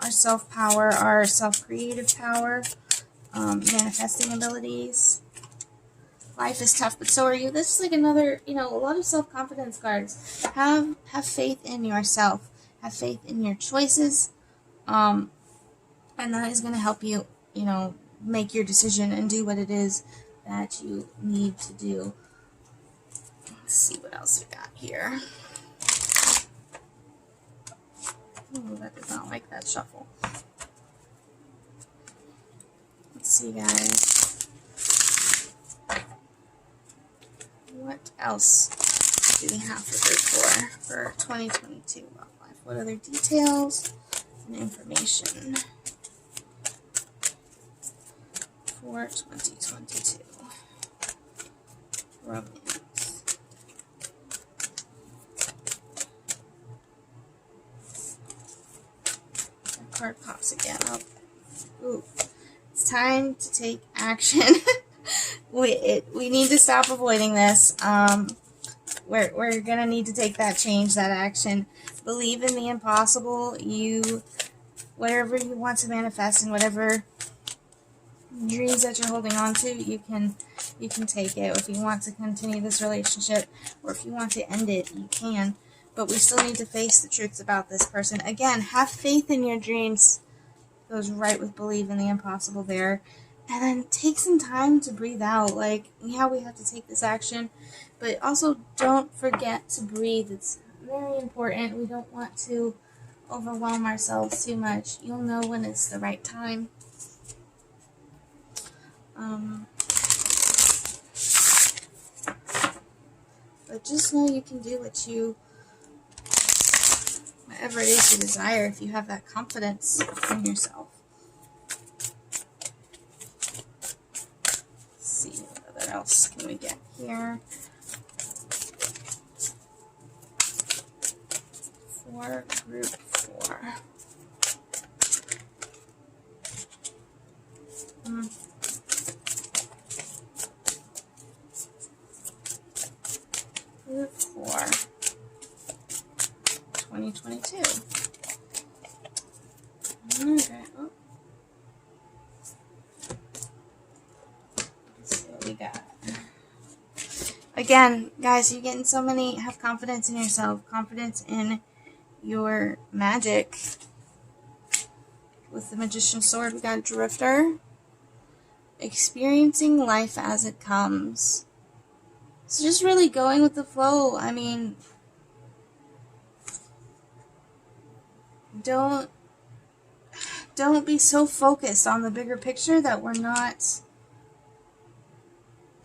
self-power, our self-creative power, manifesting abilities. Life is tough, but so are you. This is like another, a lot of self-confidence cards. Have faith in yourself. Have faith in your choices. And that is going to help you, make your decision and do what it is that you need to do. Let's see what else we got here. Oh, that does not like that shuffle. see, guys. What else do we have for group 4 for 2022 love life? What other details and information for 2022 romance? That card pops again. Oh, ooh. It's time to take action. we need to stop avoiding this. We're gonna need to take that change, that action. Believe in the impossible. Whatever you want to manifest and whatever dreams that you're holding on to, you can take it. If you want to continue this relationship, or if you want to end it, you can. But we still need to face the truths about this person. Again, have faith in your dreams. Goes right with believe in the impossible there. And then take some time to breathe out. Like, yeah, we have to take this action, but also don't forget to breathe. It's very important. We don't want to overwhelm ourselves too much. You'll know when it's the right time. But just know you can do whatever it is you desire if you have that confidence in yourself. Let's see, what else can we get here? For group 4. Group 4, 2022. Okay. Oh. Let's see what we got. Again, guys, you're getting so many. Have confidence in yourself. Confidence in your magic. With the Magician's Sword, we got Drifter. Experiencing life as it comes. So just really going with the flow. I mean, don't be so focused on the bigger picture that we're not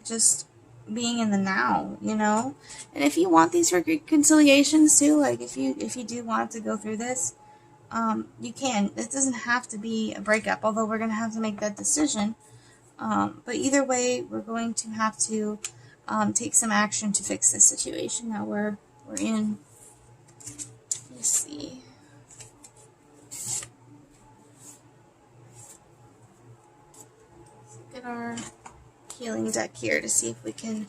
just being in the now, you know? And if you want these reconciliations too, like if you do want to go through this, you can. It doesn't have to be a breakup, although we're going to have to make that decision. But either way, we're going to have to take some action to fix this situation that we're in. Let's see. Let's look at our healing deck here to see if we can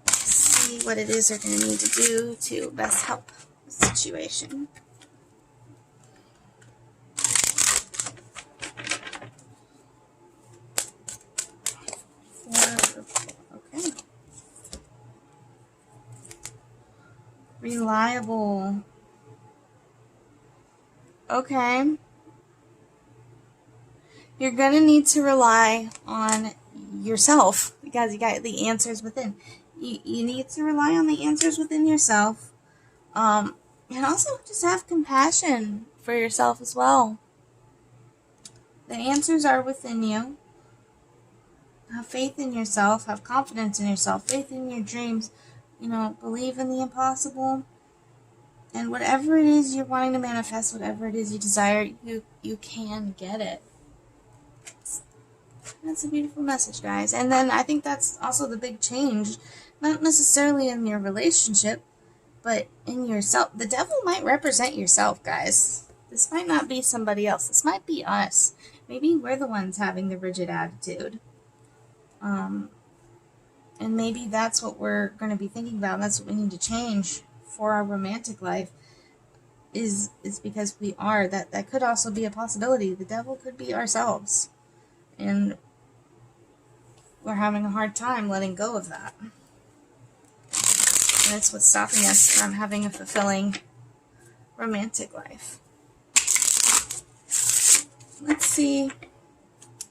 see what it is they're going to need to do to best help the situation. Okay. Reliable. Okay. You're going to need to rely on yourself because you got the answers within. You need to rely on the answers within yourself. And also just have compassion for yourself as well. The answers are within you. Have faith in yourself. Have confidence in yourself. Faith in your dreams. You know, believe in the impossible. And whatever it is you're wanting to manifest, whatever it is you desire, you can get it. That's a beautiful message, guys. And then I think that's also the big change. Not necessarily in your relationship, but in yourself. The devil might represent yourself, guys. This might not be somebody else. This might be us. Maybe we're the ones having the rigid attitude. And maybe that's what we're going to be thinking about. And that's what we need to change for our romantic life. Is because we are. That could also be a possibility. The devil could be ourselves. And we're having a hard time letting go of that. And that's what's stopping us from having a fulfilling romantic life. Let's see if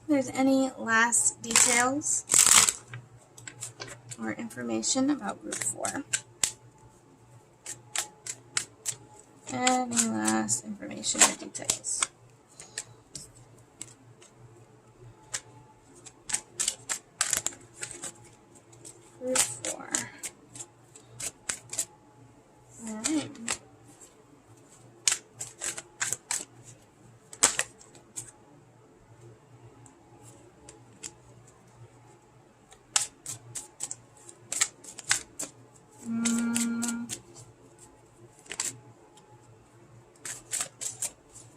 there's any last details or information about group 4. Any last information or details? Group 4. Alright.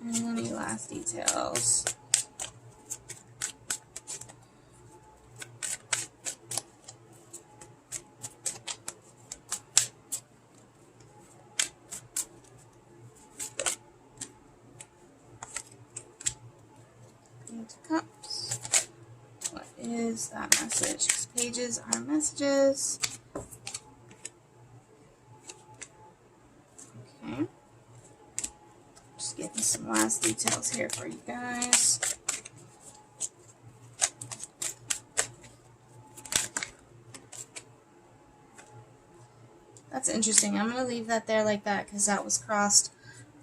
And any last details. Eight of Cups. What is that message? 'Cause pages are messages. Okay. Just getting some last details here for you guys. That's interesting. I'm going to leave that there like that because that was crossed.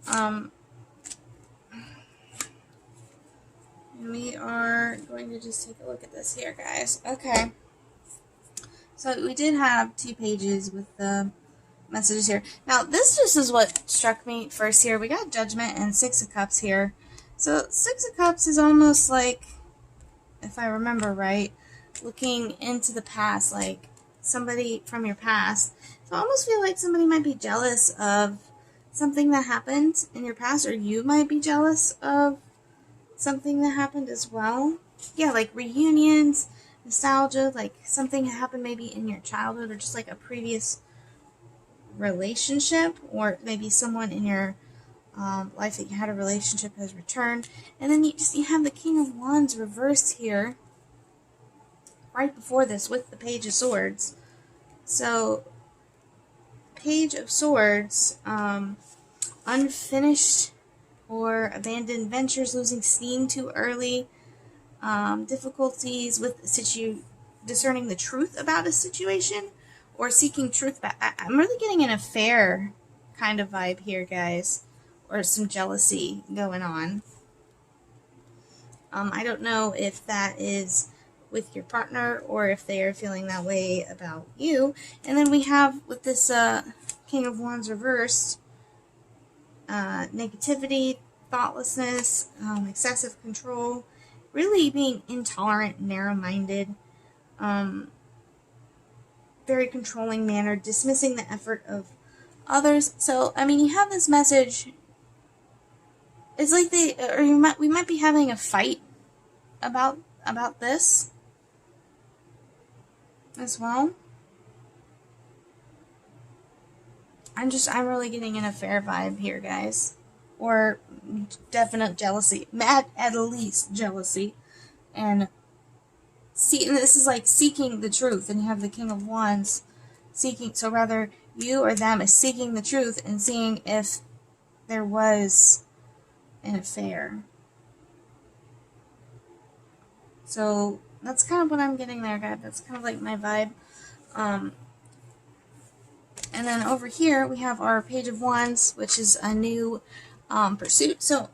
And we are going to just take a look at this here, guys. Okay. So we did have 2 pages with the messages here. Now, this just is what struck me first here. We got Judgment and 6 of Cups here. So 6 of Cups is almost like, if I remember right, looking into the past, like somebody from your past. So I almost feel like somebody might be jealous of something that happened in your past, or you might be jealous of something that happened as well. Yeah, like reunions, nostalgia, like something that happened maybe in your childhood, or just like a previous relationship, or maybe someone in your life that you had a relationship has returned. And then you have the King of Wands reversed here right before this with the Page of Swords. So Page of Swords, unfinished or abandoned ventures, losing steam too early, difficulties with discerning the truth about a situation, or seeking truth back. I'm really getting an affair kind of vibe here, guys, or some jealousy going on. I don't know if that is with your partner or if they are feeling that way about you. And then we have with this King of Wands reversed, negativity, thoughtlessness, excessive control, really being intolerant, narrow-minded, very controlling manner, dismissing the effort of others. So, I mean, you have this message. It's like we might be having a fight about this as well. I'm really getting an affair vibe here, guys. Or definite jealousy. At least jealousy. And this is like seeking the truth. And you have the King of Wands seeking. So rather, you or them is seeking the truth and seeing if there was an affair. So that's kind of what I'm getting there, guys. That's kind of like my vibe. And then over here, we have our Page of Wands, which is a new pursuit. So,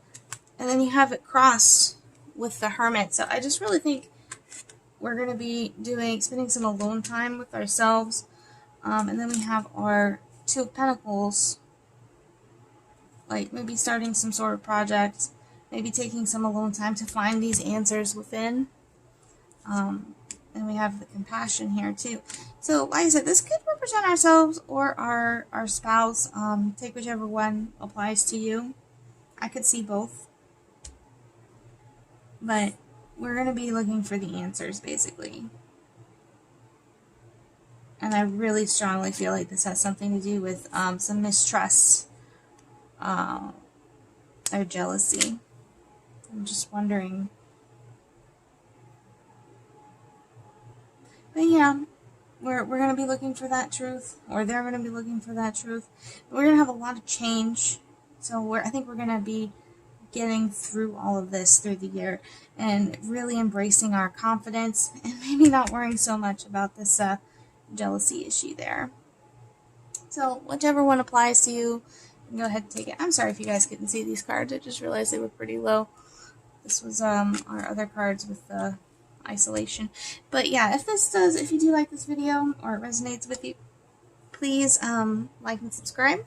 and then you have it crossed with the Hermit. So I just really think we're going to be spending some alone time with ourselves. And then we have our 2 of Pentacles, like maybe starting some sort of project, maybe taking some alone time to find these answers within. And we have the Compassion here too. So, like I said, this could represent ourselves or our spouse. Take whichever one applies to you. I could see both. But we're going to be looking for the answers, basically. And I really strongly feel like this has something to do with some mistrust or jealousy. I'm just wondering. But yeah, we're going to be looking for that truth, or they're going to be looking for that truth. We're going to have a lot of change, so I think we're going to be getting through all of this through the year, and really embracing our confidence, and maybe not worrying so much about this jealousy issue there. So whichever one applies to you, you can go ahead and take it. I'm sorry if you guys couldn't see these cards. I just realized they were pretty low. This was our other cards with the isolation. But yeah, if you do like this video or it resonates with you, please like and subscribe.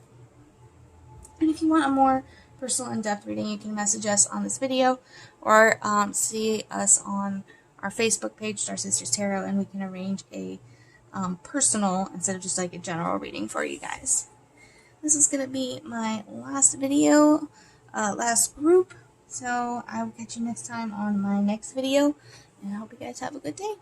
And if you want a more personal in-depth reading, you can message us on this video or see us on our Facebook page, Star Sisters Tarot, and we can arrange a personal instead of just like a general reading for you guys. This is going to be my last video, last group, so I will catch you next time on my next video, and I hope you guys have a good day.